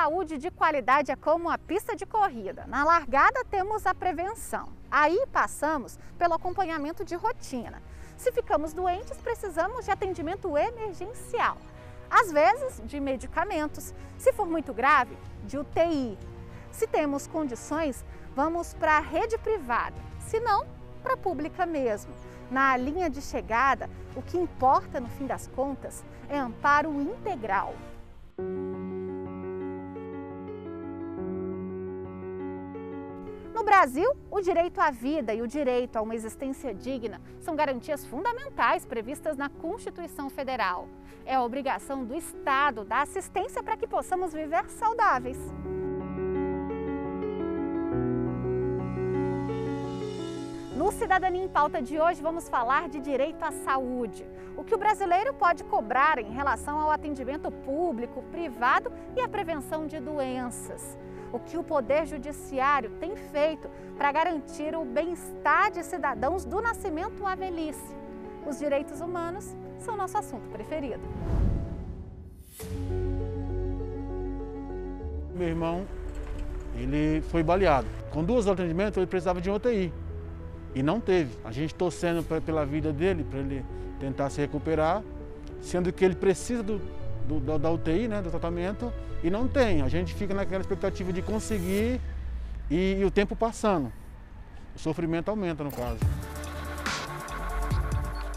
saúde de qualidade é como uma pista de corrida. Na largada temos a prevenção. Aí passamos pelo acompanhamento de rotina. Se ficamos doentes, precisamos de atendimento emergencial. Às vezes, de medicamentos. Se for muito grave, de UTI. Se temos condições, vamos para a rede privada. Se não, para a pública mesmo. Na linha de chegada, o que importa no fim das contas é amparo integral. No Brasil, o direito à vida e o direito a uma existência digna são garantias fundamentais previstas na Constituição Federal. É a obrigação do Estado dar assistência para que possamos viver saudáveis. No Cidadania em Pauta de hoje, vamos falar de direito à saúde. O que o brasileiro pode cobrar em relação ao atendimento público, privado e à prevenção de doenças. O que o Poder Judiciário tem feito para garantir o bem-estar de cidadãos do nascimento à velhice. Os direitos humanos são nosso assunto preferido. Meu irmão, ele foi baleado. Com 2 horas de atendimento, ele precisava de um UTI. E não teve. A gente torcendo pela vida dele, para ele tentar se recuperar, sendo que ele precisa da UTI, né, do tratamento, e não tem. A gente fica naquela expectativa de conseguir e o tempo passando. O sofrimento aumenta, no caso.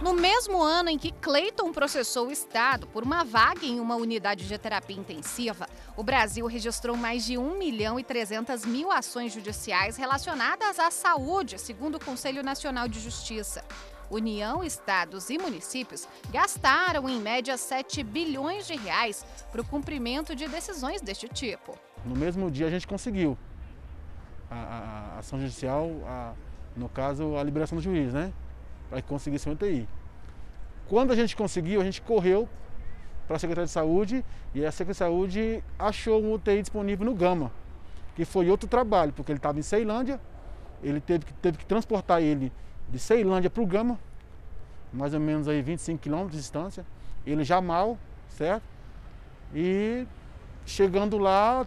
No mesmo ano em que Cleiton processou o Estado por uma vaga em uma unidade de terapia intensiva, o Brasil registrou mais de 1.300.000 ações judiciais relacionadas à saúde, segundo o Conselho Nacional de Justiça. União, estados e municípios gastaram, em média, 7 bilhões de reais para o cumprimento de decisões deste tipo. No mesmo dia a gente conseguiu a ação judicial, no caso, a liberação do juiz, né? Para que conseguisse um UTI. Quando a gente conseguiu, a gente correu para a Secretaria de Saúde e a Secretaria de Saúde achou um UTI disponível no Gama, que foi outro trabalho, porque ele estava em Ceilândia, ele teve que transportar ele de Ceilândia para o Gama, mais ou menos aí 25 quilômetros de distância, ele já mal, certo? E chegando lá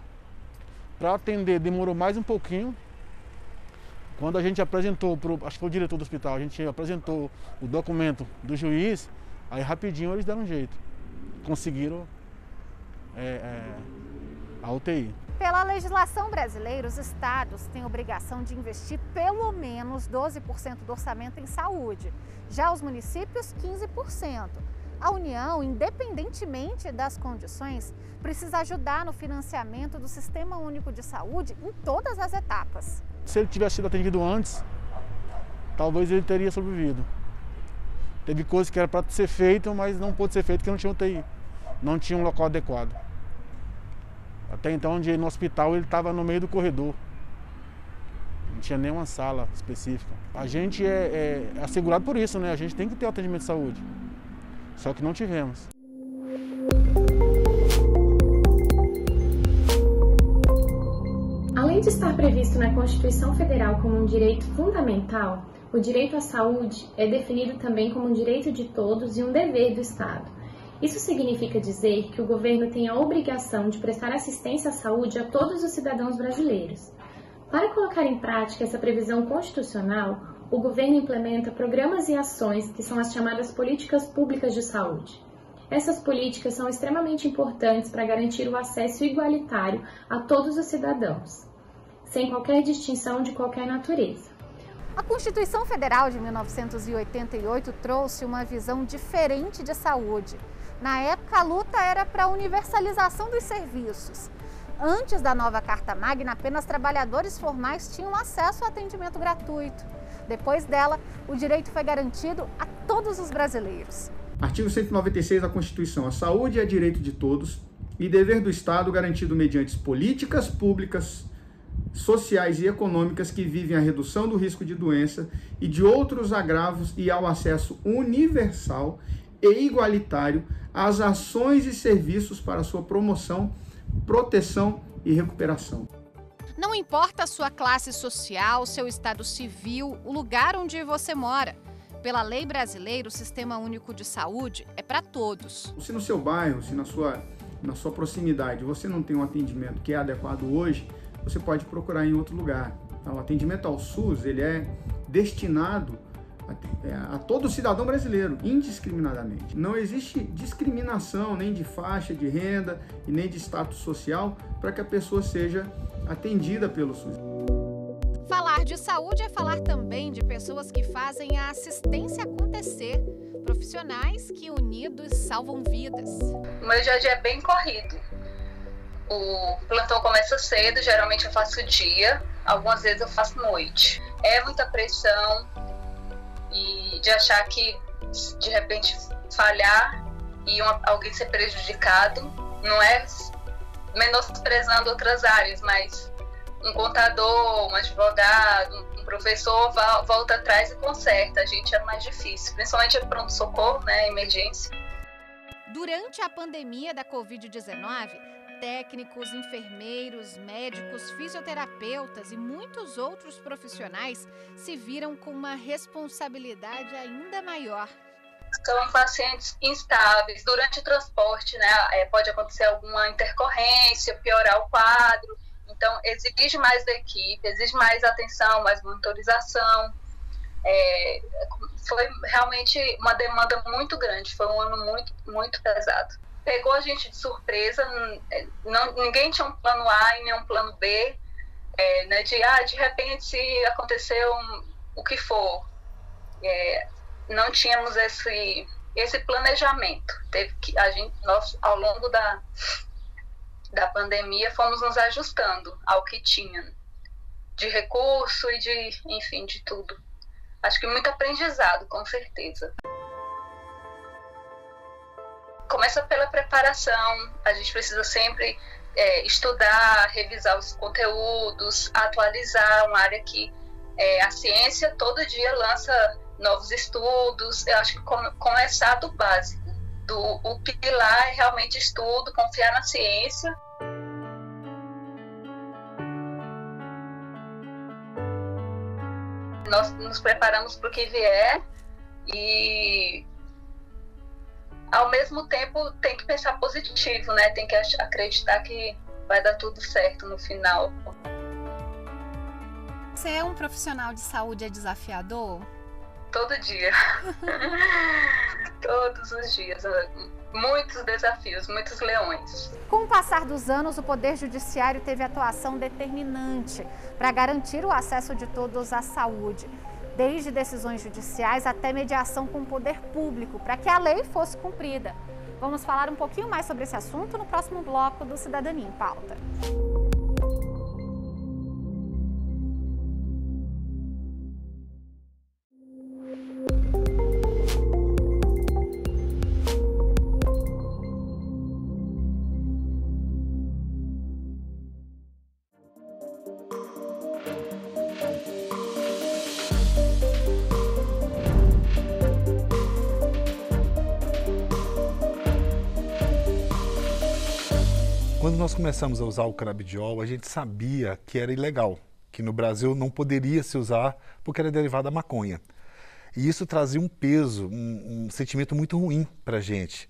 para atender, demorou mais um pouquinho. Quando a gente apresentou, acho que foi o diretor do hospital, a gente apresentou o documento do juiz, aí rapidinho eles deram um jeito. Conseguiram a UTI. Pela legislação brasileira, os estados têm obrigação de investir pelo menos 12% do orçamento em saúde. Já os municípios, 15%. A União, independentemente das condições, precisa ajudar no financiamento do Sistema Único de Saúde em todas as etapas. Se ele tivesse sido atendido antes, talvez ele teria sobrevivido. Teve coisas que era para ser feito, mas não pôde ser feito porque não tinha UTI, não tinha um local adequado. Até então, no hospital, ele estava no meio do corredor. Não tinha nenhuma sala específica. A gente é assegurado por isso, né? A gente tem que ter o atendimento de saúde. Só que não tivemos. Além de estar previsto na Constituição Federal como um direito fundamental, o direito à saúde é definido também como um direito de todos e um dever do Estado. Isso significa dizer que o governo tem a obrigação de prestar assistência à saúde a todos os cidadãos brasileiros. Para colocar em prática essa previsão constitucional, o governo implementa programas e ações que são as chamadas políticas públicas de saúde. Essas políticas são extremamente importantes para garantir o acesso igualitário a todos os cidadãos, sem qualquer distinção de qualquer natureza. A Constituição Federal de 1988 trouxe uma visão diferente de saúde. Na época, a luta era para a universalização dos serviços. Antes da nova Carta Magna, apenas trabalhadores formais tinham acesso ao atendimento gratuito. Depois dela, o direito foi garantido a todos os brasileiros. Artigo 196 da Constituição. A saúde é direito de todos e dever do Estado garantido mediante políticas públicas, sociais e econômicas que visem a redução do risco de doença e de outros agravos e ao acesso universal e igualitário às ações e serviços para sua promoção, proteção e recuperação. Não importa a sua classe social, seu estado civil, o lugar onde você mora. Pela lei brasileira, o Sistema Único de Saúde é para todos. Se no seu bairro, se na sua na sua proximidade, você não tem um atendimento que é adequado hoje, você pode procurar em outro lugar. Então, o atendimento ao SUS, ele é destinado a todo cidadão brasileiro, indiscriminadamente. Não existe discriminação nem de faixa de renda e nem de status social para que a pessoa seja atendida pelo SUS. Falar de saúde é falar também de pessoas que fazem a assistência acontecer, profissionais que unidos salvam vidas. O meu dia a dia é bem corrido. O plantão começa cedo, geralmente eu faço dia, algumas vezes eu faço noite. É muita pressão e de achar que de repente falhar e alguém ser prejudicado, não é menosprezando outras áreas, mas um contador, um advogado, um professor volta atrás e conserta. A gente é mais difícil, principalmente pronto-socorro, né, emergência. Durante a pandemia da Covid-19, técnicos, enfermeiros, médicos, fisioterapeutas e muitos outros profissionais se viram com uma responsabilidade ainda maior. São pacientes instáveis. Durante o transporte, né, pode acontecer alguma intercorrência, piorar o quadro. Então, exige mais da equipe, exige mais atenção, mais monitorização. Foi realmente uma demanda muito grande, foi um ano muito, muito pesado. Pegou a gente de surpresa, ninguém tinha um plano A e nem um plano B, né, de repente se aconteceu o que for. Não tínhamos esse planejamento. Nós, ao longo da pandemia, fomos nos ajustando ao que tinha de recurso e de tudo. Acho que muito aprendizado, com certeza. Começa pela preparação, a gente precisa sempre estudar, revisar os conteúdos, atualizar uma área que a ciência todo dia lança novos estudos. Eu acho que começar do básico, o pilar é realmente estudo, confiar na ciência. Nós nos preparamos para o que vier e, ao mesmo tempo, tem que pensar positivo, né? Tem que acreditar que vai dar tudo certo no final. Você é um profissional de saúde desafiador? Todo dia. Todos os dias. Muitos desafios, muitos leões. Com o passar dos anos, o Poder Judiciário teve atuação determinante para garantir o acesso de todos à saúde, desde decisões judiciais até mediação com o poder público, para que a lei fosse cumprida. Vamos falar um pouquinho mais sobre esse assunto no próximo bloco do Cidadania em Pauta. Quando nós começamos a usar o canabidiol, a gente sabia que era ilegal, que no Brasil não poderia se usar porque era derivado da maconha. E isso trazia um peso, um sentimento muito ruim para a gente.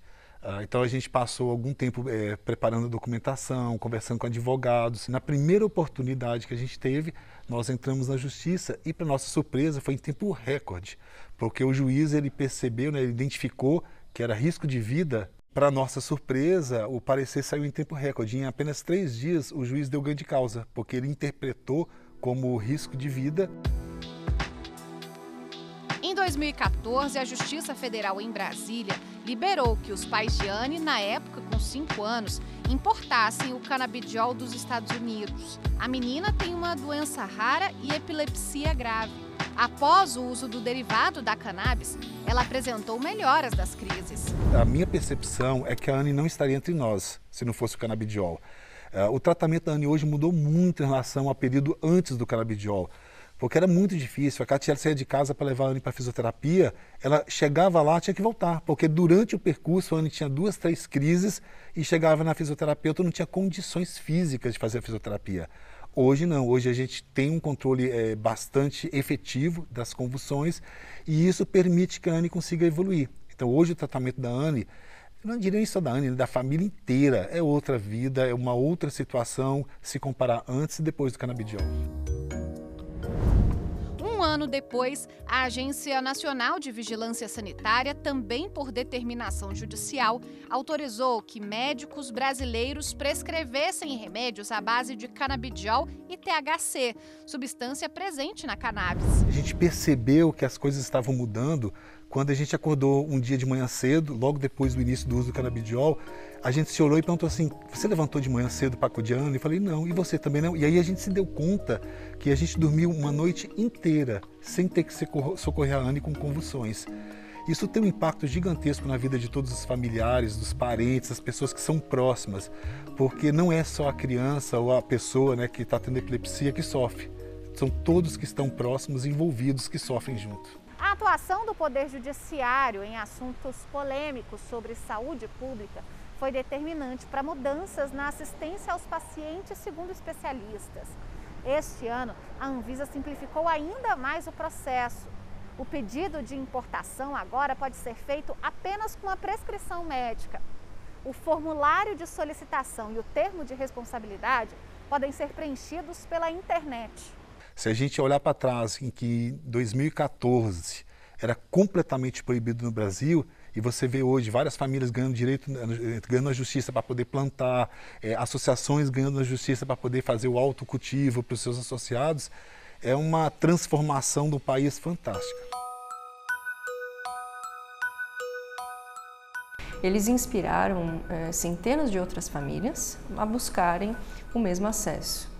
Então a gente passou algum tempo preparando a documentação, conversando com advogados. Na primeira oportunidade que a gente teve, nós entramos na justiça e, para nossa surpresa, foi em tempo recorde, porque o juiz ele percebeu, né, ele identificou que era risco de vida. Para nossa surpresa, o parecer saiu em tempo recorde. Em apenas 3 dias, o juiz deu ganho de causa, porque ele interpretou como risco de vida. Em 2014, a Justiça Federal em Brasília liberou que os pais de Anne, na época com 5 anos, importassem o canabidiol dos Estados Unidos. A menina tem uma doença rara e epilepsia grave. Após o uso do derivado da cannabis, ela apresentou melhoras das crises. A minha percepção é que a Anne não estaria entre nós se não fosse o canabidiol. O tratamento da Anne hoje mudou muito em relação ao período antes do canabidiol, porque era muito difícil. A Katia saía de casa para levar a Anne para a fisioterapia, ela chegava lá, tinha que voltar, porque durante o percurso a Anne tinha 2, 3 crises e chegava na fisioterapeuta, não tinha condições físicas de fazer a fisioterapia. Hoje não, hoje a gente tem um controle bastante efetivo das convulsões e isso permite que a Anne consiga evoluir. Então hoje o tratamento da Anne Eu não diria isso da Anne, da família inteira. É outra vida, é uma outra situação se comparar antes e depois do canabidiol. Um ano depois, a Agência Nacional de Vigilância Sanitária, também por determinação judicial, autorizou que médicos brasileiros prescrevessem remédios à base de canabidiol e THC, substância presente na cannabis. A gente percebeu que as coisas estavam mudando quando a gente acordou um dia de manhã cedo, logo depois do início do uso do canabidiol. A gente se olhou e perguntou assim: você levantou de manhã cedo para Codiano? E falei: não. E você também não? E aí a gente se deu conta que a gente dormiu uma noite inteira sem ter que socorrer a Anne com convulsões. Isso tem um impacto gigantesco na vida de todos os familiares, dos parentes, das pessoas que são próximas, porque não é só a criança ou a pessoa, né, que está tendo epilepsia que sofre. São todos que estão próximos e envolvidos que sofrem junto. A atuação do Poder Judiciário em assuntos polêmicos sobre saúde pública foi determinante para mudanças na assistência aos pacientes, segundo especialistas. Este ano, a Anvisa simplificou ainda mais o processo. O pedido de importação agora pode ser feito apenas com a prescrição médica. O formulário de solicitação e o termo de responsabilidade podem ser preenchidos pela internet. Se a gente olhar para trás, em que em 2014 era completamente proibido no Brasil, e você vê hoje várias famílias ganhando direito, ganhando a justiça para poder plantar, associações ganhando a justiça para poder fazer o autocultivo para os seus associados, é uma transformação do país fantástica. Eles inspiraram centenas de outras famílias a buscarem o mesmo acesso.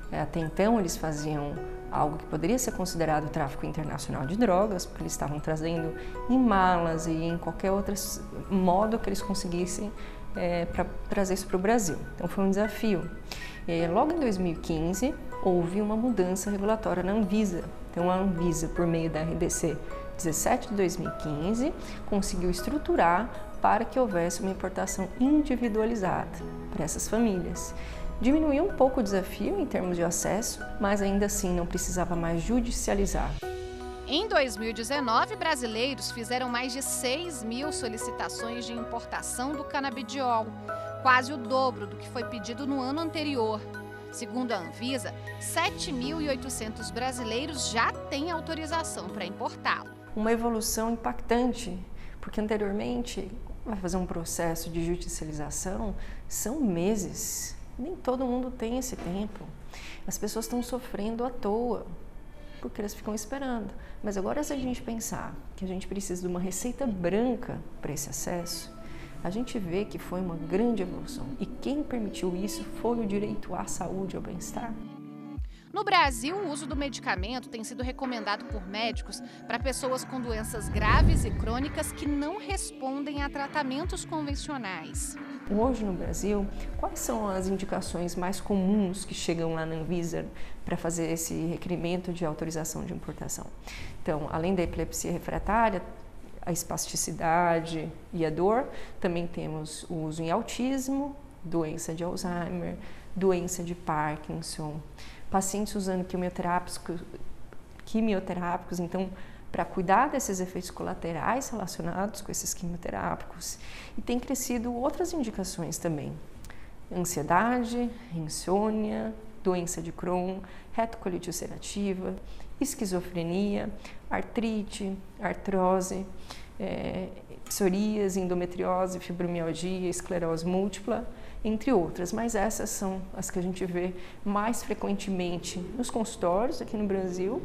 Até então, eles faziam algo que poderia ser considerado tráfico internacional de drogas, porque eles estavam trazendo em malas e em qualquer outro modo que eles conseguissem para trazer isso para o Brasil. Então, foi um desafio. Logo em 2015, houve uma mudança regulatória na Anvisa. Então, a Anvisa, por meio da RDC 17 de 2015, conseguiu estruturar para que houvesse uma importação individualizada para essas famílias. Diminuiu um pouco o desafio em termos de acesso, mas ainda assim não precisava mais judicializar. Em 2019, brasileiros fizeram mais de 6.000 solicitações de importação do canabidiol, quase o dobro do que foi pedido no ano anterior. Segundo a Anvisa, 7.800 brasileiros já têm autorização para importá-lo. Uma evolução impactante, porque anteriormente, vai fazer um processo de judicialização, são meses. Nem todo mundo tem esse tempo. As pessoas estão sofrendo à toa, porque elas ficam esperando. Mas agora, se a gente pensar que a gente precisa de uma receita branca para esse acesso, a gente vê que foi uma grande evolução. E quem permitiu isso foi o direito à saúde e ao bem-estar. No Brasil, o uso do medicamento tem sido recomendado por médicos para pessoas com doenças graves e crônicas que não respondem a tratamentos convencionais. Hoje no Brasil, quais são as indicações mais comuns que chegam lá na Anvisa para fazer esse requerimento de autorização de importação? Então, além da epilepsia refratária, a espasticidade e a dor, também temos o uso em autismo, doença de Alzheimer, doença de Parkinson, pacientes usando quimioterápicos, então, para cuidar desses efeitos colaterais relacionados com esses quimioterápicos. E tem crescido outras indicações também: ansiedade, insônia, doença de Crohn, retocolite ulcerativa, esquizofrenia, artrite, artrose, psoríase, endometriose, fibromialgia, esclerose múltipla, entre outras, mas essas são as que a gente vê mais frequentemente nos consultórios aqui no Brasil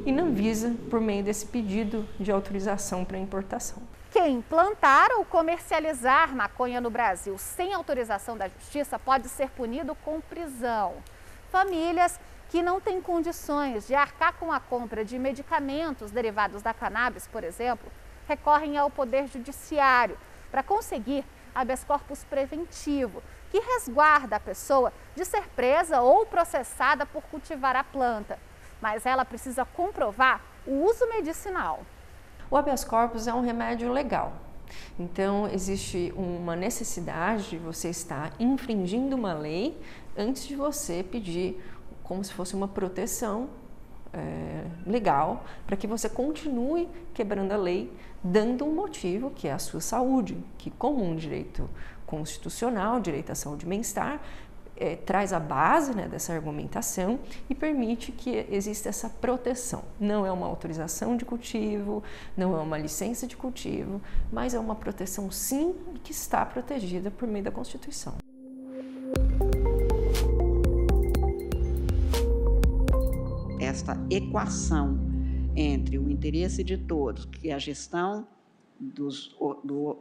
e na Anvisa por meio desse pedido de autorização para importação. Quem plantar ou comercializar maconha no Brasil sem autorização da Justiça pode ser punido com prisão. Famílias que não têm condições de arcar com a compra de medicamentos derivados da cannabis, por exemplo, recorrem ao Poder Judiciário para conseguir habeas corpus preventivo, que resguarda a pessoa de ser presa ou processada por cultivar a planta. Mas ela precisa comprovar o uso medicinal. O habeas corpus é um remédio legal. Então, existe uma necessidade de você estar infringindo uma lei antes de você pedir como se fosse uma proteção legal para que você continue quebrando a lei, dando um motivo, que é a sua saúde, que como um direito constitucional, direito à saúde e bem-estar, traz a base, né, dessa argumentação e permite que exista essa proteção. Não é uma autorização de cultivo, não é uma licença de cultivo, mas é uma proteção sim que está protegida por meio da Constituição. Esta equação entre o interesse de todos, que é a gestão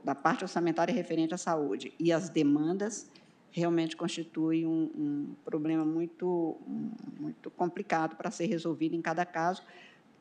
da parte orçamentária referente à saúde, e as demandas, realmente constitui um problema muito complicado para ser resolvido em cada caso.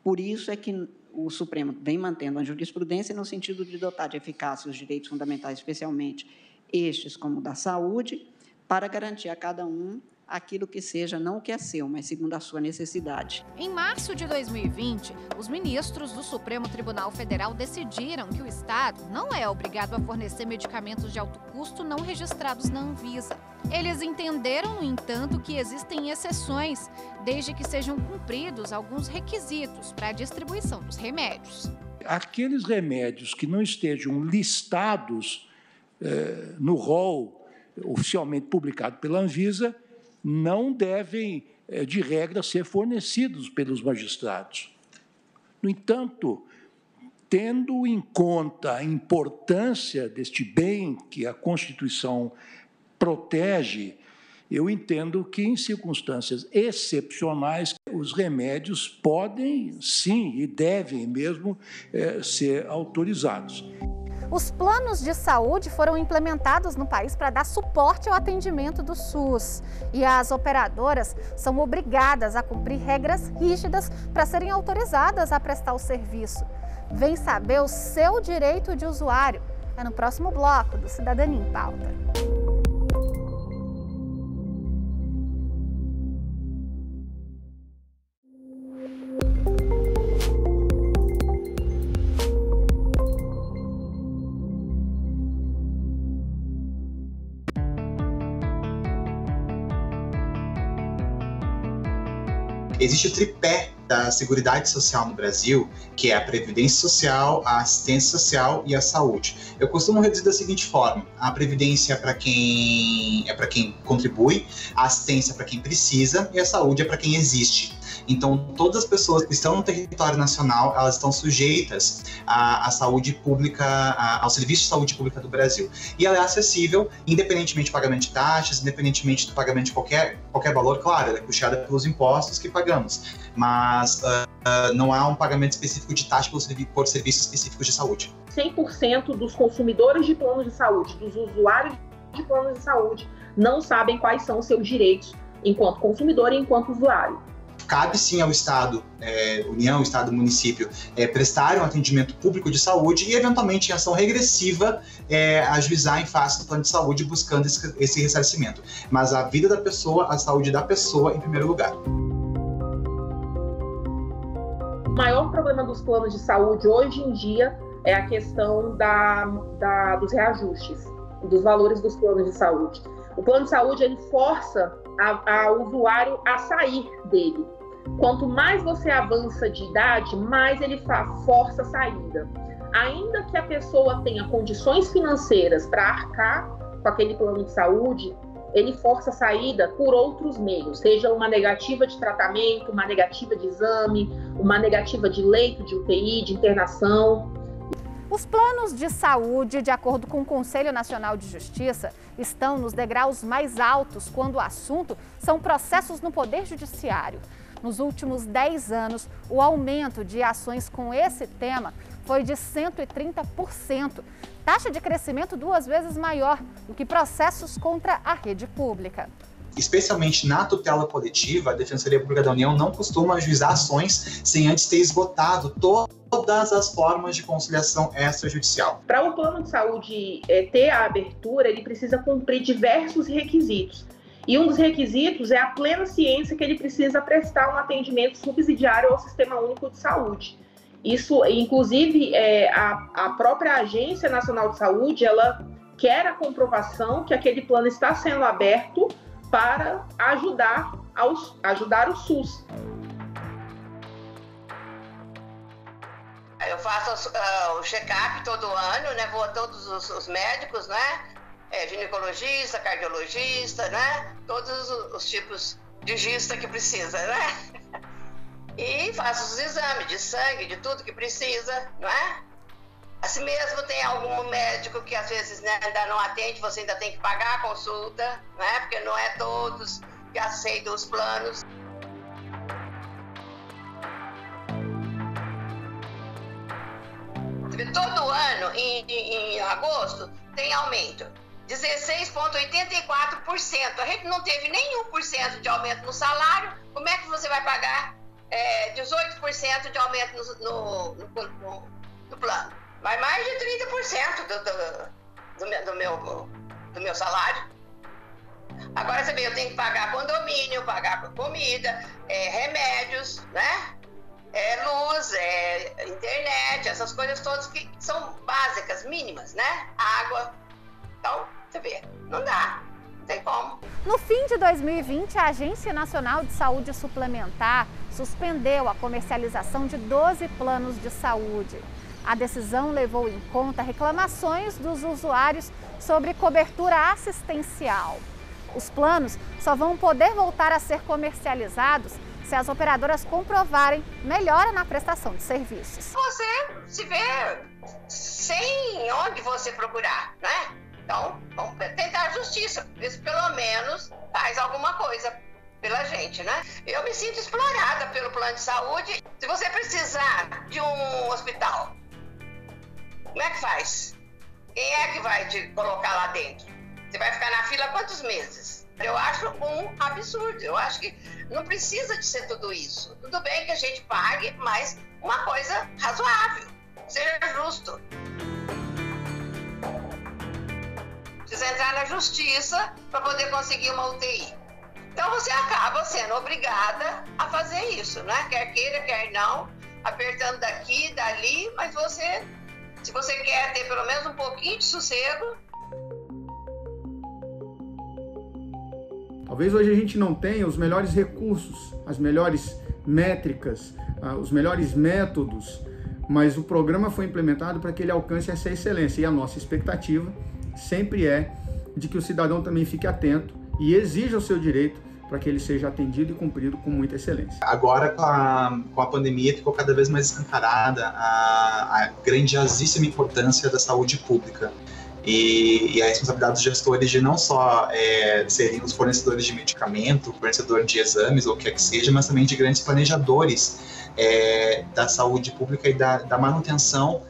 Por isso é que o Supremo vem mantendo a jurisprudência no sentido de dotar de eficácia os direitos fundamentais, especialmente estes como o da saúde, para garantir a cada um aquilo que seja, não o que é seu, mas segundo a sua necessidade. Em março de 2020, os ministros do Supremo Tribunal Federal decidiram que o Estado não é obrigado a fornecer medicamentos de alto custo não registrados na Anvisa. Eles entenderam, no entanto, que existem exceções, desde que sejam cumpridos alguns requisitos para a distribuição dos remédios. Aqueles remédios que não estejam listados no rol oficialmente publicado pela Anvisa não devem, de regra, ser fornecidos pelos magistrados. No entanto, tendo em conta a importância deste bem que a Constituição protege, eu entendo que, em circunstâncias excepcionais, os remédios podem, sim, e devem mesmo ser autorizados. Os planos de saúde foram implementados no país para dar suporte ao atendimento do SUS. E as operadoras são obrigadas a cumprir regras rígidas para serem autorizadas a prestar o serviço. Vem saber o seu direito de usuário. É no próximo bloco do Cidadania em Pauta. Existe o tripé da Seguridade Social no Brasil, que é a Previdência Social, a Assistência Social e a Saúde. Eu costumo reduzir da seguinte forma: a Previdência é para quem contribui, a assistência é para quem precisa e a saúde é para quem existe. Então, todas as pessoas que estão no território nacional, elas estão sujeitas à saúde pública, ao Serviço de Saúde Pública do Brasil. E ela é acessível, independentemente do pagamento de taxas, independentemente do pagamento de qualquer valor. Claro, ela é custeada pelos impostos que pagamos, mas não há um pagamento específico de taxa por serviços específicos de saúde. 100% dos consumidores de planos de saúde, dos usuários de planos de saúde, não sabem quais são os seus direitos enquanto consumidor e enquanto usuário. Cabe sim ao Estado, União, Estado, Município, prestar um atendimento público de saúde e, eventualmente, em ação regressiva, ajuizar em face do plano de saúde buscando esse ressarcimento. Mas a vida da pessoa, a saúde da pessoa em primeiro lugar. O maior problema dos planos de saúde hoje em dia é a questão dos reajustes, dos valores dos planos de saúde. O plano de saúde ele força o usuário a sair dele. Quanto mais você avança de idade, mais ele força a saída. Ainda que a pessoa tenha condições financeiras para arcar com aquele plano de saúde, ele força a saída por outros meios, seja uma negativa de tratamento, uma negativa de exame, uma negativa de leito de UTI, de internação. Os planos de saúde, de acordo com o Conselho Nacional de Justiça, estão nos degraus mais altos quando o assunto são processos no Poder Judiciário. Nos últimos 10 anos, o aumento de ações com esse tema foi de 130%, taxa de crescimento 2 vezes maior do que processos contra a rede pública. Especialmente na tutela coletiva, a Defensoria Pública da União não costuma ajuizar ações sem antes ter esgotado todas as formas de conciliação extrajudicial. Para o plano de saúde ter a abertura, ele precisa cumprir diversos requisitos. E um dos requisitos é a plena ciência que ele precisa prestar um atendimento subsidiário ao Sistema Único de Saúde. Isso, inclusive, a própria Agência Nacional de Saúde, ela quer a comprovação que aquele plano está sendo aberto para ajudar o SUS. Eu faço o check-up todo ano, né? Vou a todos os médicos, né? Ginecologista, cardiologista, né? Todos os tipos de gista que precisa, né? E faço os exames de sangue, de tudo que precisa, não é? Assim mesmo tem algum médico que às vezes, né, ainda não atende, você ainda tem que pagar a consulta, né? Porque não é todos que aceitam os planos. Todo ano, em agosto, tem aumento. 16,84%. A gente não teve nenhum por cento de aumento no salário. Como é que você vai pagar 18% de aumento no plano? Vai mais de 30% do meu salário. Agora você vê, eu tenho que pagar condomínio, pagar comida, remédios, né? Luz, internet, essas coisas todas que são básicas, mínimas, né? Água. Então, você vê, não dá, não tem como. No fim de 2020, a Agência Nacional de Saúde Suplementar suspendeu a comercialização de 12 planos de saúde. A decisão levou em conta reclamações dos usuários sobre cobertura assistencial. Os planos só vão poder voltar a ser comercializados se as operadoras comprovarem melhora na prestação de serviços. Você se vê sem onde você procurar, né? Então, vamos tentar a justiça, ver se pelo menos faz alguma coisa pela gente, né? Eu me sinto explorada pelo plano de saúde. Se você precisar de um hospital, como é que faz? Quem é que vai te colocar lá dentro? Você vai ficar na fila quantos meses? Eu acho um absurdo. Eu acho que não precisa de ser tudo isso. Tudo bem que a gente pague, mas uma coisa razoável. Seja justo. Precisa entrar na justiça para poder conseguir uma UTI. Então você acaba sendo obrigada a fazer isso, né? Quer queira, quer não, apertando daqui, dali, mas você, se você quer ter pelo menos um pouquinho de sossego. Talvez hoje a gente não tenha os melhores recursos, as melhores métricas, os melhores métodos, mas o programa foi implementado para que ele alcance essa excelência. E a nossa expectativa sempre é de que o cidadão também fique atento e exija o seu direito para que ele seja atendido e cumprido com muita excelência. Agora, com a pandemia, ficou cada vez mais escancarada a grandiosíssima importância da saúde pública. E a responsabilidade dos gestores de não só serem os fornecedores de medicamento, fornecedor de exames ou o que é que seja, mas também de grandes planejadores da saúde pública e da manutenção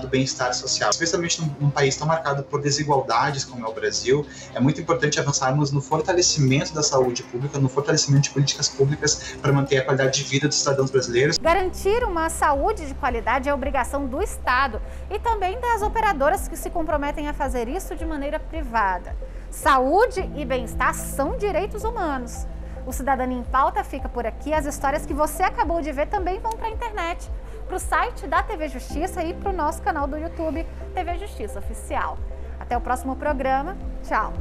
do bem-estar social. Especialmente num país tão marcado por desigualdades como é o Brasil, é muito importante avançarmos no fortalecimento da saúde pública, no fortalecimento de políticas públicas para manter a qualidade de vida dos cidadãos brasileiros. Garantir uma saúde de qualidade é obrigação do Estado e também das operadoras que se comprometem a fazer isso de maneira privada. Saúde e bem-estar são direitos humanos. O Cidadania em Pauta fica por aqui. As histórias que você acabou de ver também vão para a internet, para o site da TV Justiça e para o nosso canal do YouTube, TV Justiça Oficial. Até o próximo programa. Tchau!